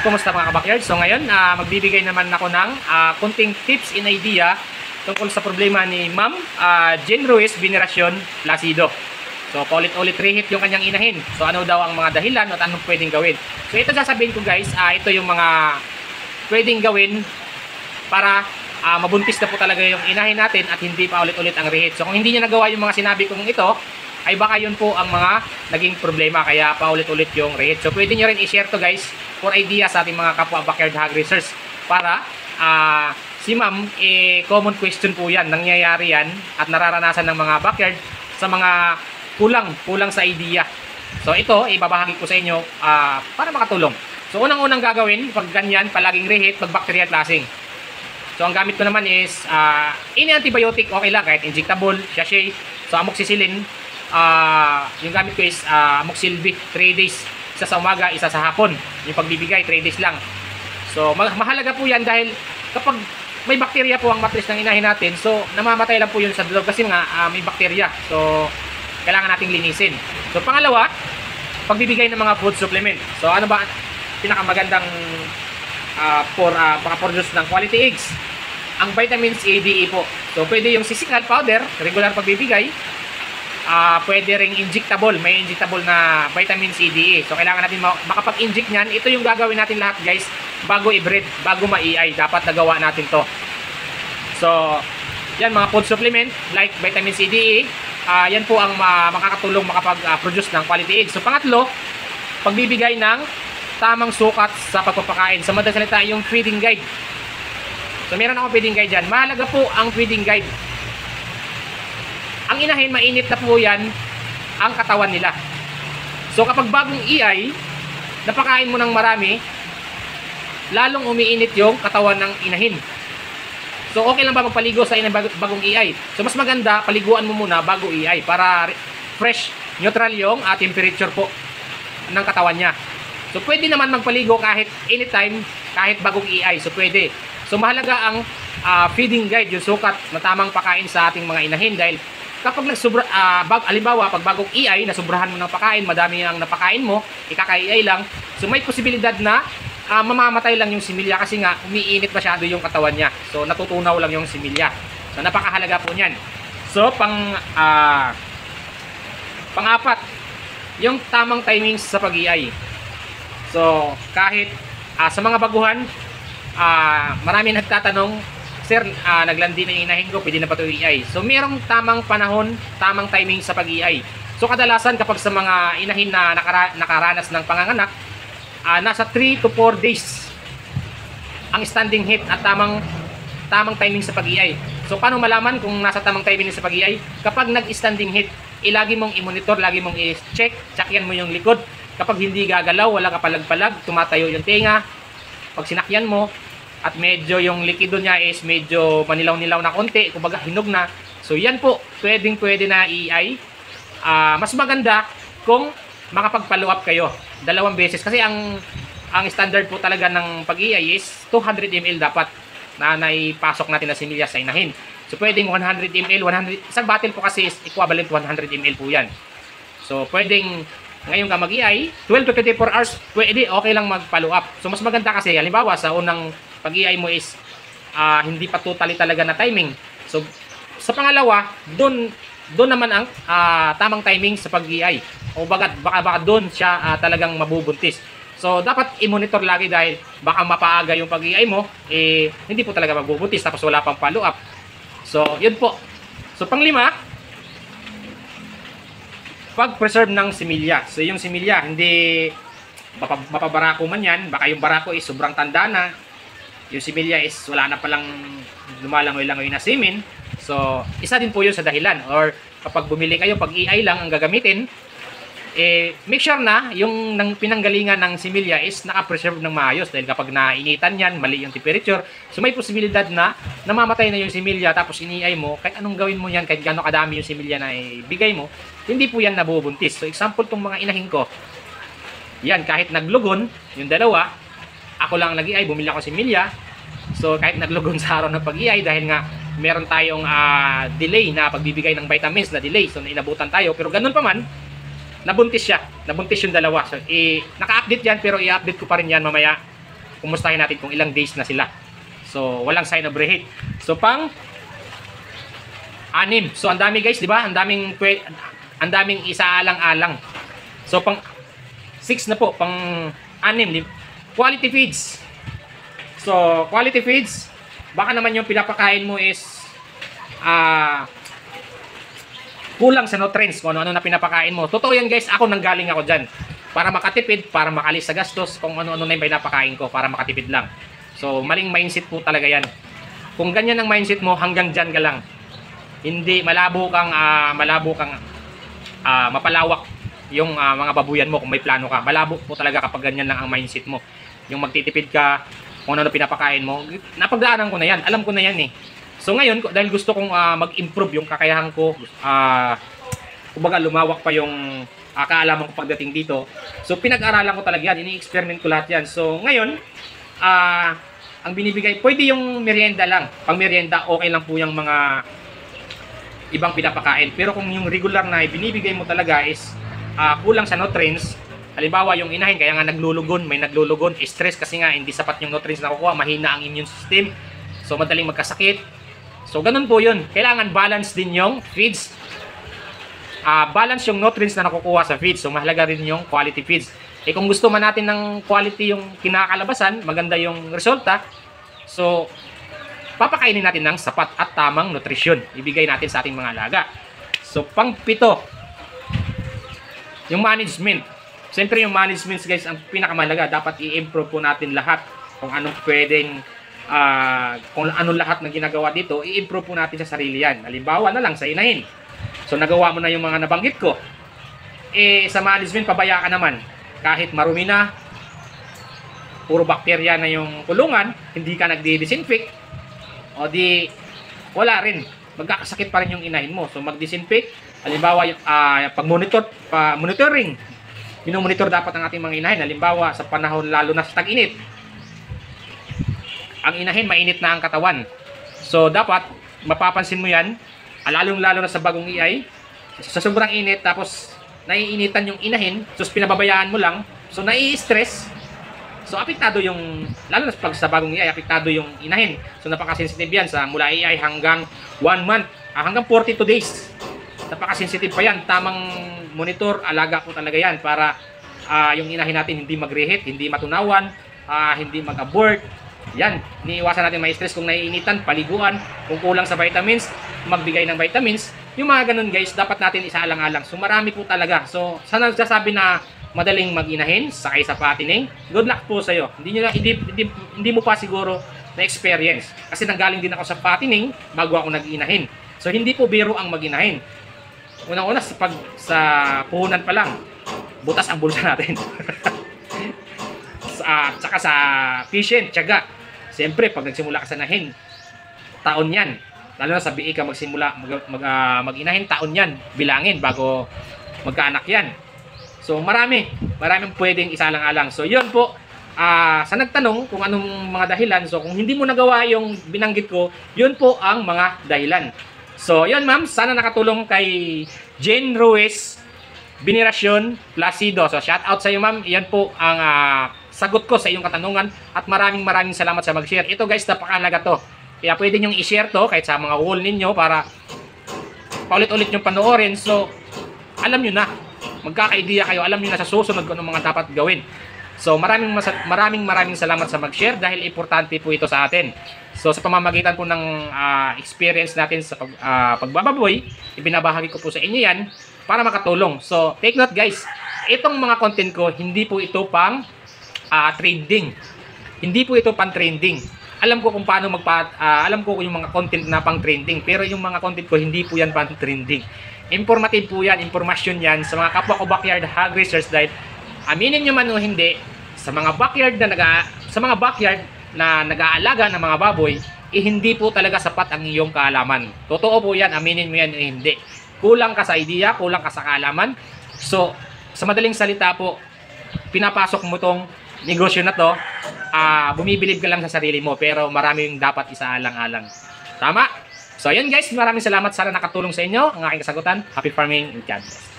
Kumusta mga kabakyard? So ngayon, magbibigay naman ako ng kunting tips and idea tungkol sa problema ni Ma'am Jen Ruiz Veneracion Placido. So paulit-ulit reheat yung kanyang inahin. So ano daw ang mga dahilan at anong pwedeng gawin? So ito sasabihin ko guys, ito yung mga pwedeng gawin para mabuntis na po talaga yung inahin natin at hindi pa ulit-ulit ang reheat. So kung hindi niya nagawa yung mga sinabi kong ito, ay baka yun po ang mga naging problema kaya paulit-ulit yung reheat. So pwede nyo rin i-share to guys for idea sa ating mga kapwa backyard hog racers para si ma'am, common question po yan, nangyayari yan at nararanasan ng mga backyard sa mga kulang sa idea. So ito, ibabahagi ko sa inyo para makatulong. So unang-unang gagawin, pag ganyan, palaging reheat, pag bacterial classing. So ang gamit ko naman is any antibiotic, okay lang, kahit injectable, sachet. So amoxicillin, yung gamit ko is amoxilv 3 days, isa sa umaga, isa sa hapon. Yung pagbibigay 3 days lang. So mahalaga po yan dahil kapag may bakterya po ang matris ng inahin natin, so namamatay lang po yun sa dulog kasi nga may bakterya. So kailangan nating linisin. So pangalawa, pagbibigay ng mga food supplement. So ano ba pinakamagandang produce ng quality eggs? Ang vitamins A, D, E po. So pwede yung sisical powder, regular pagbibigay. Pwede ring injectable, may injectable na vitamins C, D, E. So kailangan natin makapag-inject niyan. Ito yung gagawin natin lahat guys bago i-breed, bago ma-EI. Dapat nagawa natin to. So yan mga food supplement like vitamin C, D, E. Yan po ang makakatulong makapag-produce ng quality eggs. So pangatlo, pagbibigay ng tamang sukat sa pagpapakain. Sa madaling salita, yung feeding guide. So meron akong feeding guide dyan. Mahalaga po ang feeding guide. Ang inahin, mainit na po yan ang katawan nila. So kapag bagong EI, napakain mo ng marami, lalong umiinit yung katawan ng inahin. So okay lang ba magpaligo sa bagong EI? So mas maganda, paliguan mo muna bago EI para fresh, neutral yung temperature po ng katawan niya. So pwede naman magpaligo kahit anytime, kahit bagong EI. So pwede. So mahalaga ang feeding guide, yung sukat na tamang pakain sa ating mga inahin dahil kapag halimbawa, pag bagong EI, nasubrahan mo ng pakain, madami ang napakain mo, ikaka-EI lang, so may posibilidad na mamamatay lang yung similya kasi nga umiinit masyado yung katawan niya. So natutunaw lang yung similya. So napakahalaga po niyan. So pang-apat, yung tamang timings sa pag-EI. So kahit sa mga baguhan, marami nagtatanong, sir, naglandi na yung inahin ko, pwede na pa ito i-EI. So, merong tamang panahon, tamang timing sa pag-EI. So, kadalasan kapag sa mga inahin na nakaranas ng panganganak, nasa 3 to 4 days ang standing heat at tamang timing sa pag-EI. So, paano malaman kung nasa tamang timing sa pag-EI? Kapag nag-standing heat, lagi mong i-monitor, lagi mong i-check, checkyan mo yung likod. Kapag hindi gagalaw, wala kapalag-palag, tumatayo yung tenga, pag sinakyan mo, at medyo yung likido niya is medyo manilaw-nilaw na konti, kumbaga hinog na. So yan po, pwede na i-EI. Mas maganda kung makapag-follow up kayo 2 beses kasi ang standard po talaga ng pag-EI is 200 ml dapat na naipasok natin na similya sa inahin. So pwedeng 100 ml, isang bottle po kasi is equivalent 100 ml po yan. So pwedeng ngayon ka mag-EI, 12 to 24 hours, pwede, okay lang mag-follow up. So mas maganda kasi, halimbawa sa unang pag-EI mo is hindi pa totally talaga na timing. So sa pangalawa, doon naman ang tamang timing sa pag-EI. O baka doon siya talagang mabubuntis. So dapat i-monitor lagi dahil baka mapaaga yung pag-EI mo, hindi po talaga magbubuntis tapos wala pang follow up. So yun po. So panglima, pag-preserve ng similya. So yung similya, hindi mapabarako man yan. Baka yung barako is sobrang tanda na. Yung similya is wala na palang lumalangoy-langoy na semen. So isa din po yun sa dahilan. Or kapag bumili kayo, pag EI lang ang gagamitin, make sure na yung pinanggalingan ng similya is naka-preserve ng maayos. Dahil kapag nainitan yan, mali yung temperature, so may posibilidad na namamatay na yung similya tapos ini-EI mo, kahit anong gawin mo yan, kahit gano'ng kadami yung similya na ibigay mo, hindi po yan nabubuntis. So example tong mga inahin ko, yan kahit naglugon, yung dalawa, ako lang nag-EI, bumili ako similya. So kahit naglugon sa araw ng pag-EI dahil nga meron tayong delay na pagbibigay ng vitamins na delay, so inabutan tayo, pero ganun pa man, nabuntis siya. Nabuntis yung dalawa. So, naka-update yan, pero i-update ko pa rin yan mamaya kumustahin natin kung ilang days na sila. So, walang sign of reheat. So, pang-6. So, ang dami guys, di ba? Ang daming isaalang-alang. So, pang-6 na po, pang-6. Quality feeds. So, quality feeds, baka naman yung pinapakain mo is kulang sa nutrients kung ano-ano na pinapakain mo. Totoo yan guys, nanggaling ako dyan. Para makatipid, para makalis sa gastos, kung ano-ano na yung pinapakain ko, para makatipid lang. So, maling mindset po talaga yan. Kung ganyan ang mindset mo, hanggang dyan ka lang. Hindi, malabo kang mapalawak yung mga babuyan mo kung may plano ka. Malabo po talaga kapag ganyan lang ang mindset mo. Yung magtitipid ka, kung ano pinapakain mo. Napagdaanan ko na yan, alam ko na yan eh. So ngayon, dahil gusto kong mag-improve yung kakayahan ko, kumbaga lumawak pa yung kaalaman ko pagdating dito. So pinag-aralan ko talaga yan, ini-experiment ko lahat yan. So ngayon, ang binibigay, pwede yung merienda lang. Pang merienda, okay lang po yung mga ibang pinapakain. Pero kung yung regular na binibigay mo talaga is kulang sa nutrients, halimbawa yung inahin, kaya nga may naglulugon, stress kasi nga hindi sapat yung nutrients na kukuha, mahina ang immune system, so madaling magkasakit. So ganun po yun, kailangan balance din yung feeds. Balance yung nutrients na nakukuha sa feeds, so mahalaga rin yung quality feeds. Kung gusto man natin ng quality yung kinakalabasan, maganda yung resulta, so papakainin natin ng sapat at tamang nutrisyon, ibigay natin sa ating mga alaga. So pang-7, yung management. Siyempre yung management guys, ang pinakamahalaga, dapat i-improve po natin lahat kung anong pwedeng, kung ano lahat na ginagawa dito, i-improve po natin sa sarili yan. Halimbawa na lang sa inahin. So nagawa mo na yung mga nabanggit ko. Sa management, pabaya ka naman. Kahit marumi na, puro bakterya na yung kulungan, hindi ka nagdi-disinfect, o di, wala rin. Magkakasakit pa rin yung inahin mo. So mag-disinfect, halimbawa, monitoring. Minomonitor dapat ang ating mga inahin. Halimbawa, sa panahon lalo na sa tag-init, ang inahin, mainit na ang katawan. So, dapat, mapapansin mo yan, lalong-lalo na sa bagong iay, sa sobrang init, tapos, naiinitan yung inahin, so, pinababayaan mo lang, so, nai-stress, so, apektado yung, lalo na pag sa bagong iay, apektado yung inahin. So, napaka-sensitive yan, mula iay hanggang 1 month, hanggang 42 days. Napaka-sensitive pa yan, tamang monitor, alaga po talaga yan para yung inahin natin hindi mag-reheat, hindi matunawan, hindi mag-abort. Yan, iniiwasan natin may stress kung naiinitan, paliguan, kung kulang sa vitamins, magbigay ng vitamins. Yung mga ganun guys, dapat natin isaalang-alang. So marami po talaga. So sana nagsasabi na madaling mag-inahin, sakay sa patining, good luck po sa iyo. Hindi mo pa siguro na experience. Kasi nanggaling din ako sa patining bago ako nag-inahin. So hindi po biro ang mag-inahin. Unang-una sa puhunan pa lang, butas ang bulsa natin. Tsaka sa patient, tiyaga. Siyempre, pag nagsimula ka sa nahin, taon yan. Lalo na sa BI ka magsimula mag-inahin, taon yan. Bilangin bago magkaanak yan. So, maraming pwedeng isalang-alang. So, yun po. Sa nagtanong kung anong mga dahilan, so kung hindi mo nagawa yung binanggit ko, yun po ang mga dahilan. So, yun ma'am, sana nakatulong kay Jane Ruiz Veneracion Placido. So, shout out sa iyo ma'am. Yan po ang sagot ko sa iyong katanungan at maraming salamat sa mag-share. Ito guys, napakahalaga to. Kaya pwede nyong i-share to kahit sa mga wall ninyo para paulit-ulit nyong panoorin. So, alam nyo na. Magkaka-idea kayo. Alam nyo na sa susunod kung anong mga dapat gawin. So, maraming salamat sa mag-share dahil importante po ito sa atin. So, sa pamamagitan po ng experience natin sa pagbababoy, ibinabahagi ko po sa inyo yan para makatulong. So, take note guys, itong mga content ko, hindi po ito pang trending. Hindi po ito pang trending. Alam ko kung paano alam ko yung mga content na pang trending, pero yung mga content ko, hindi po yan pang trending. Informative po yan, informasyon yan sa mga kapwa ko backyard hog research dahil aminin nyo man o hindi, sa mga backyard na nag-aalaga ng mga baboy, hindi po talaga sapat ang iyong kaalaman. Totoo po yan, aminin mo yan o hindi. Kulang ka sa idea, kulang ka sa kaalaman. So, sa madaling salita po, pinapasok mo tong negosyo na to, bumibilib ka lang sa sarili mo, pero maraming dapat isaalang-alang. Tama? So, ayun guys, maraming salamat. Sana nakatulong sa inyo ang aking kasagutan. Happy farming and God bless.